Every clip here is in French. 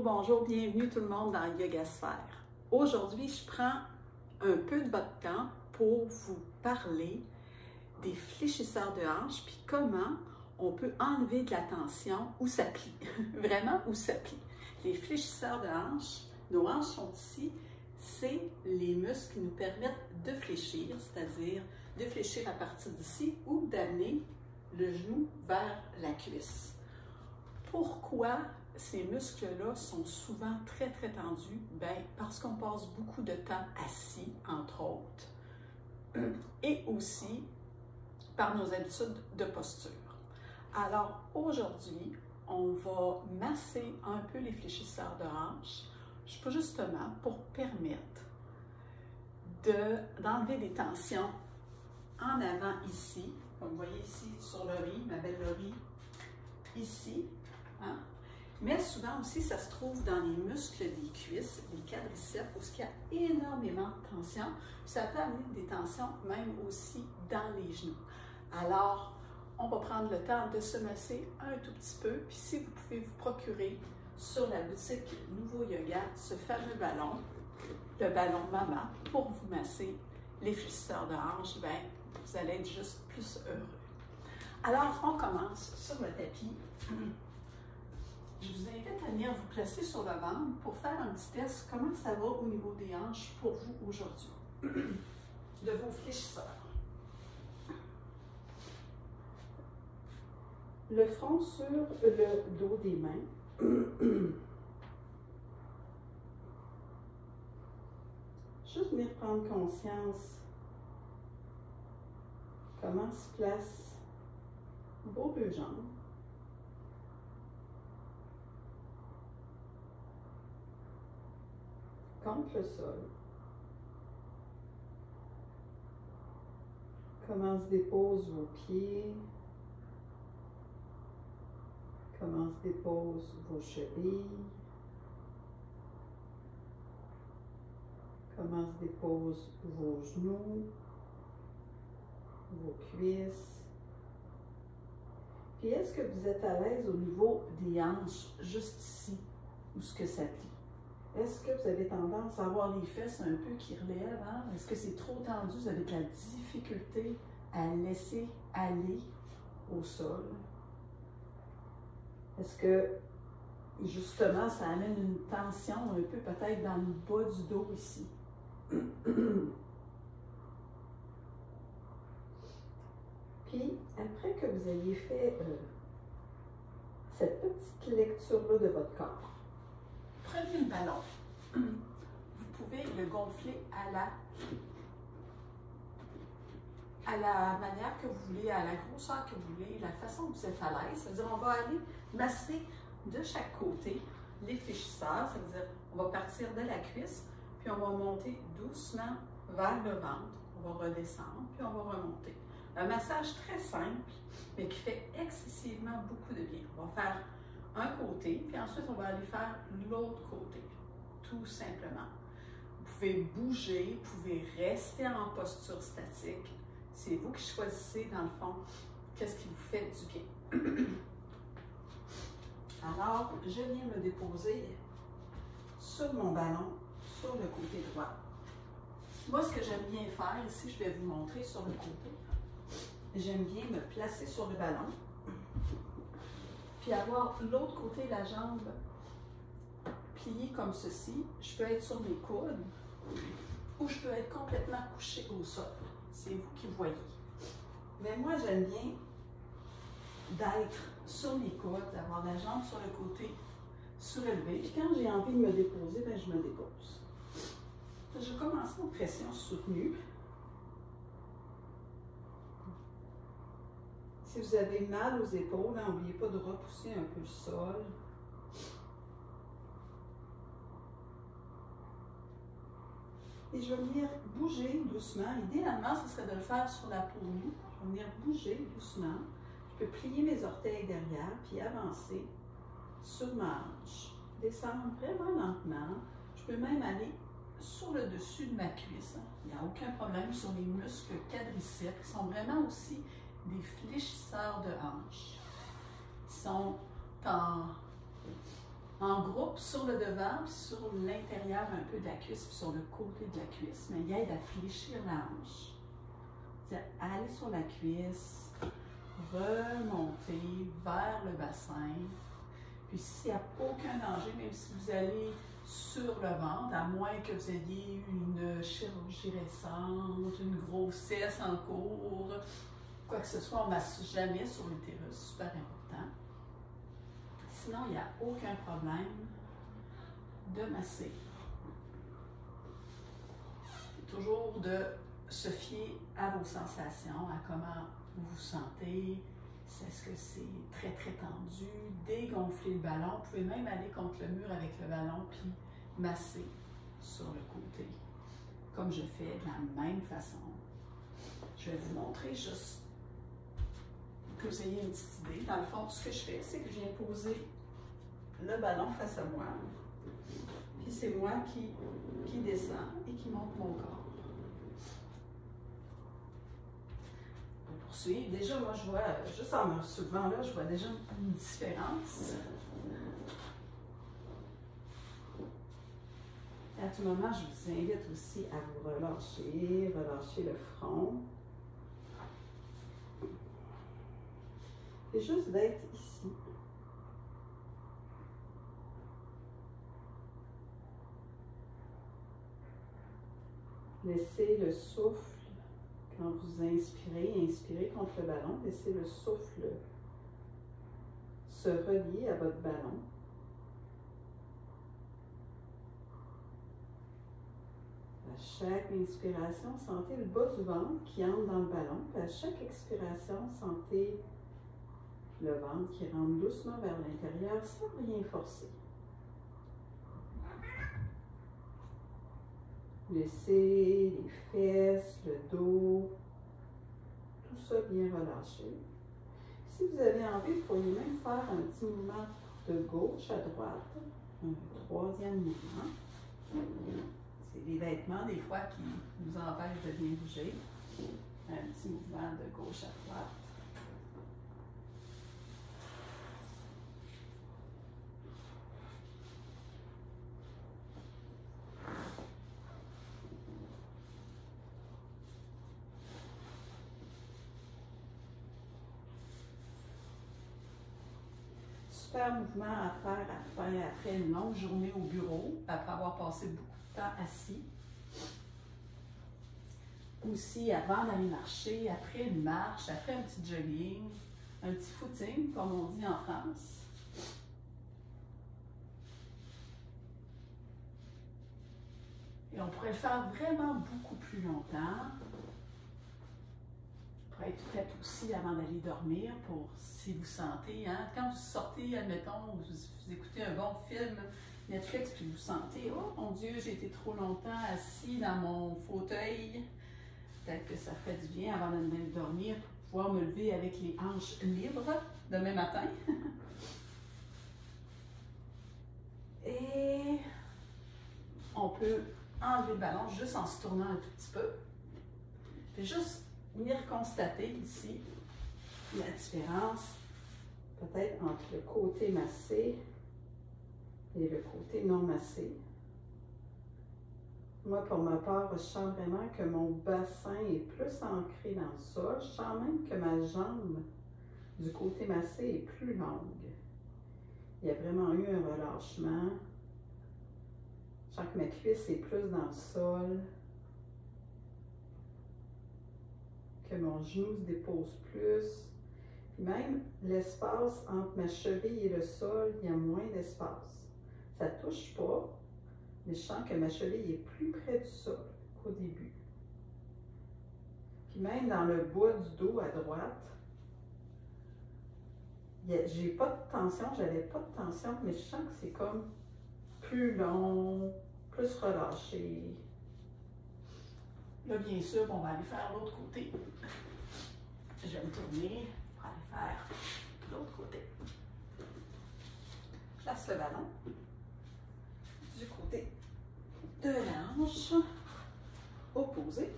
bonjour, bienvenue tout le monde dans Yogasphère. Aujourd'hui, je prends un peu de votre temps pour vous parler des fléchisseurs de hanches, puis comment on peut enlever de la tension où ça plie, vraiment où ça plie. Les fléchisseurs de hanches, nos hanches sont ici, c'est les muscles qui nous permettent de fléchir, c'est-à-dire de fléchir à partir d'ici ou d'amener le genou vers la cuisse. Pourquoi ces muscles-là sont souvent très tendus? Bien, parce qu'on passe beaucoup de temps assis, entre autres, et aussi par nos habitudes de posture. Alors, aujourd'hui, on va masser un peu les fléchisseurs de hanches, justement pour permettre d'enlever des tensions en avant ici, comme vous voyez ici sur l'oreille, ma belle oreille, ici, hein? Mais souvent aussi, ça se trouve dans les muscles des cuisses, les quadriceps, où il y a énormément de tension. Puis ça peut amener des tensions même aussi dans les genoux. Alors, on va prendre le temps de se masser un tout petit peu. Puis si vous pouvez vous procurer sur la boutique Nouveau Yoga ce fameux ballon, le ballon Mama, pour vous masser les fléchisseurs de hanches, bien, vous allez être juste plus heureux. Alors, on commence sur le tapis. Je vous invite à venir vous placer sur le ventre pour faire un petit test. Comment ça va au niveau des hanches pour vous aujourd'hui? De vos fléchisseurs. Le front sur le dos des mains. Juste venir prendre conscience comment se placent vos deux jambes. Contre le sol. Comment se déposent vos pieds. Comment se déposent vos chevilles. Comment se déposent vos genoux, vos cuisses. Puis est-ce que vous êtes à l'aise au niveau des hanches, juste ici, où ce que ça plie? Est-ce que vous avez tendance à avoir les fesses un peu qui relèvent? Hein? Est-ce que c'est trop tendu? Vous avez de la difficulté à laisser aller au sol? Est-ce que, justement, ça amène une tension un peu peut-être dans le bas du dos ici? Puis, après que vous ayez fait cette petite lecture-là de votre corps, prenez le ballon. Vous pouvez le gonfler à la manière que vous voulez, à la grosseur que vous voulez, la façon que vous êtes à l'aise. C'est-à-dire, on va aller masser de chaque côté les fléchisseurs. C'est-à-dire, on va partir de la cuisse, puis on va monter doucement vers le ventre. On va redescendre, puis on va remonter. Un massage très simple, mais qui fait excessivement beaucoup de bien. On va faire un côté, puis ensuite on va aller faire l'autre côté, tout simplement. Vous pouvez bouger, vous pouvez rester en posture statique. C'est vous qui choisissez, dans le fond, qu'est-ce qui vous fait du bien. Alors, je viens me déposer sur mon ballon, sur le côté droit. Moi, ce que j'aime bien faire, ici, je vais vous montrer sur le côté. J'aime bien me placer sur le ballon, puis avoir l'autre côté de la jambe pliée comme ceci. Je peux être sur mes coudes ou je peux être complètement couché au sol. C'est vous qui voyez. Mais moi, j'aime bien d'être sur mes coudes, d'avoir la jambe sur le côté surélevée. Puis quand j'ai envie de me déposer, bien, je me dépose. Je vais commencer en pression soutenue. Si vous avez mal aux épaules, n'oubliez pas de repousser un peu le sol. Et je vais venir bouger doucement. Idéalement, ce serait de le faire sur la peau nue. Je vais venir bouger doucement. Je peux plier mes orteils derrière, puis avancer sur ma hanche. Descendre vraiment lentement. Je peux même aller sur le dessus de ma cuisse. Il n'y a aucun problème sur les muscles quadriceps qui sont vraiment aussi des fléchisseurs de hanches. Ils sont en en groupe sur le devant, sur l'intérieur un peu de la cuisse, puis sur le côté de la cuisse, mais il aide à fléchir la hanche. C'est-à-dire aller sur la cuisse, remonter vers le bassin. Puis s'il n'y a aucun danger, même si vous allez sur le ventre, à moins que vous ayez eu une chirurgie récente, une grossesse en cours, quoi que ce soit, on ne masse jamais sur l'utérus, super important. Sinon, il n'y a aucun problème de masser. Toujours de se fier à vos sensations, à comment vous vous sentez. Est-ce que c'est très très tendu? Dégonfler le ballon. Vous pouvez même aller contre le mur avec le ballon puis masser sur le côté. Comme je fais de la même façon. Je vais vous montrer juste que vous ayez une petite idée. Dans le fond, ce que je fais, c'est que je viens poser le ballon face à moi. Puis c'est moi qui descends et qui monte mon corps. Pour poursuivre, déjà, moi, je vois, juste en me soulevant là, je vois déjà une différence. À tout moment, je vous invite aussi à vous relâcher, relâcher le front. Et juste d'être ici. Laissez le souffle, quand vous inspirez contre le ballon, laissez le souffle se relier à votre ballon. À chaque inspiration, sentez le bas du ventre qui entre dans le ballon. Puis à chaque expiration, sentez le ventre qui rentre doucement vers l'intérieur sans rien forcer. Laissez les fesses, le dos, tout ça bien relâché. Si vous avez envie, vous pourriez même faire un petit mouvement de gauche à droite, un troisième mouvement. C'est les vêtements, des fois, qui nous empêchent de bien bouger. Un petit mouvement de gauche à droite. Super mouvement à faire après une longue journée au bureau, après avoir passé beaucoup de temps assis. Aussi avant d'aller marcher, après une marche, après un petit jogging, un petit footing, comme on dit en France. Et on pourrait le faire vraiment beaucoup plus longtemps. Pourrait être fait aussi avant d'aller dormir pour, si vous sentez, hein, quand vous sortez, admettons, vous écoutez un bon film Netflix, puis vous sentez, oh mon Dieu, j'ai été trop longtemps assis dans mon fauteuil. Peut-être que ça ferait du bien avant d'aller dormir pour pouvoir me lever avec les hanches libres demain matin. Et on peut enlever le ballon juste en se tournant un tout petit peu. Puis juste venir constater ici la différence peut-être entre le côté massé et le côté non massé. Moi, pour ma part, je sens vraiment que mon bassin est plus ancré dans le sol. Je sens même que ma jambe du côté massé est plus longue. Il y a vraiment eu un relâchement. Je sens que ma cuisse est plus dans le sol. Que mon genou se dépose plus. Puis même l'espace entre ma cheville et le sol, il y a moins d'espace. Ça ne touche pas, mais je sens que ma cheville est plus près du sol qu'au début. Puis même dans le bas du dos à droite, j'ai pas de tension, j'avais pas de tension, mais je sens que c'est comme plus long, plus relâché. Là, bien sûr, on va aller faire l'autre côté. Je vais me tourner pour aller faire l'autre côté. Je place le ballon du côté de la hanche opposé.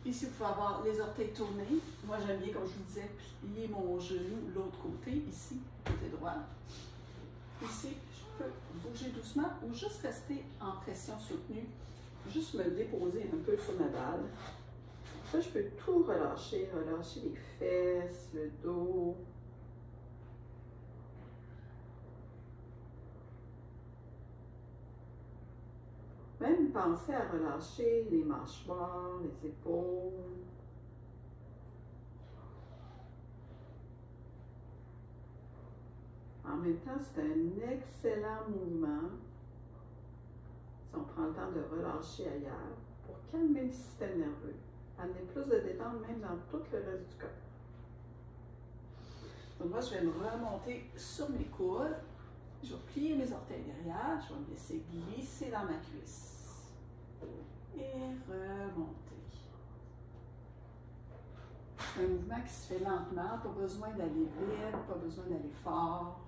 Ici, vous pouvez avoir les orteils tournés. Moi, j'aime bien, comme je vous disais, plier mon genou de l'autre côté, ici, côté droit. Ici, je peux bouger doucement ou juste rester en pression soutenue. Juste me déposer un peu sur ma balle. Ça, je peux tout relâcher. Relâcher les fesses, le dos. Même penser à relâcher les mâchoires, les épaules. En même temps, c'est un excellent mouvement. Si on prend le temps de relâcher ailleurs pour calmer le système nerveux, amener plus de détente même dans tout le reste du corps. Donc moi, je vais me remonter sur mes coudes. Je vais plier mes orteils derrière. Je vais me laisser glisser dans ma cuisse. Et remonter. C'est un mouvement qui se fait lentement. Pas besoin d'aller vite, pas besoin d'aller fort.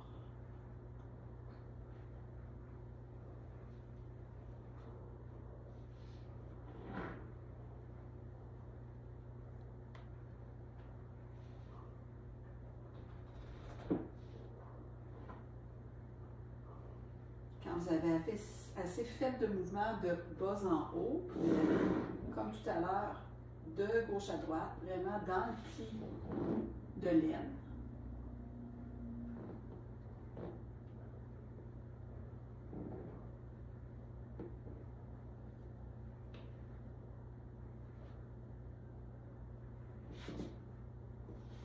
Vous avez assez fait de mouvements de bas en haut, comme tout à l'heure, de gauche à droite, vraiment dans le pli de l'aine.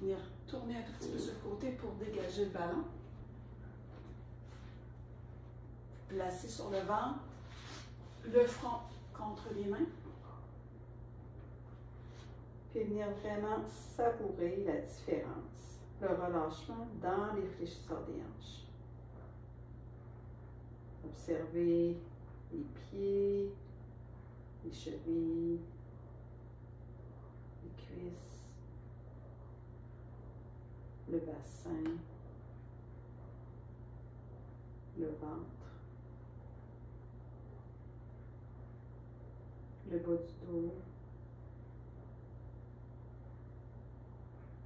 Venir tourner un tout petit peu sur le côté pour dégager le ballon. Placer sur le ventre, le front contre les mains. Puis venir vraiment savourer la différence, le relâchement dans les fléchisseurs des hanches. Observez les pieds, les chevilles, les cuisses, le bassin, le ventre. Le bas du dos.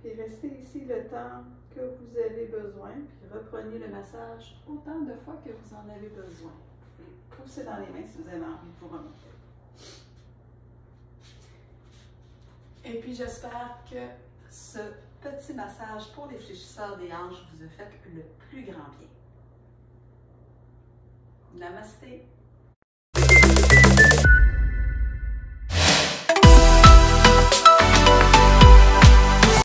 Puis restez ici le temps que vous avez besoin, puis reprenez le massage autant de fois que vous en avez besoin. Et poussez dans les mains si vous avez envie pour remonter. Et puis j'espère que ce petit massage pour les fléchisseurs des hanches vous a fait le plus grand bien. Namasté.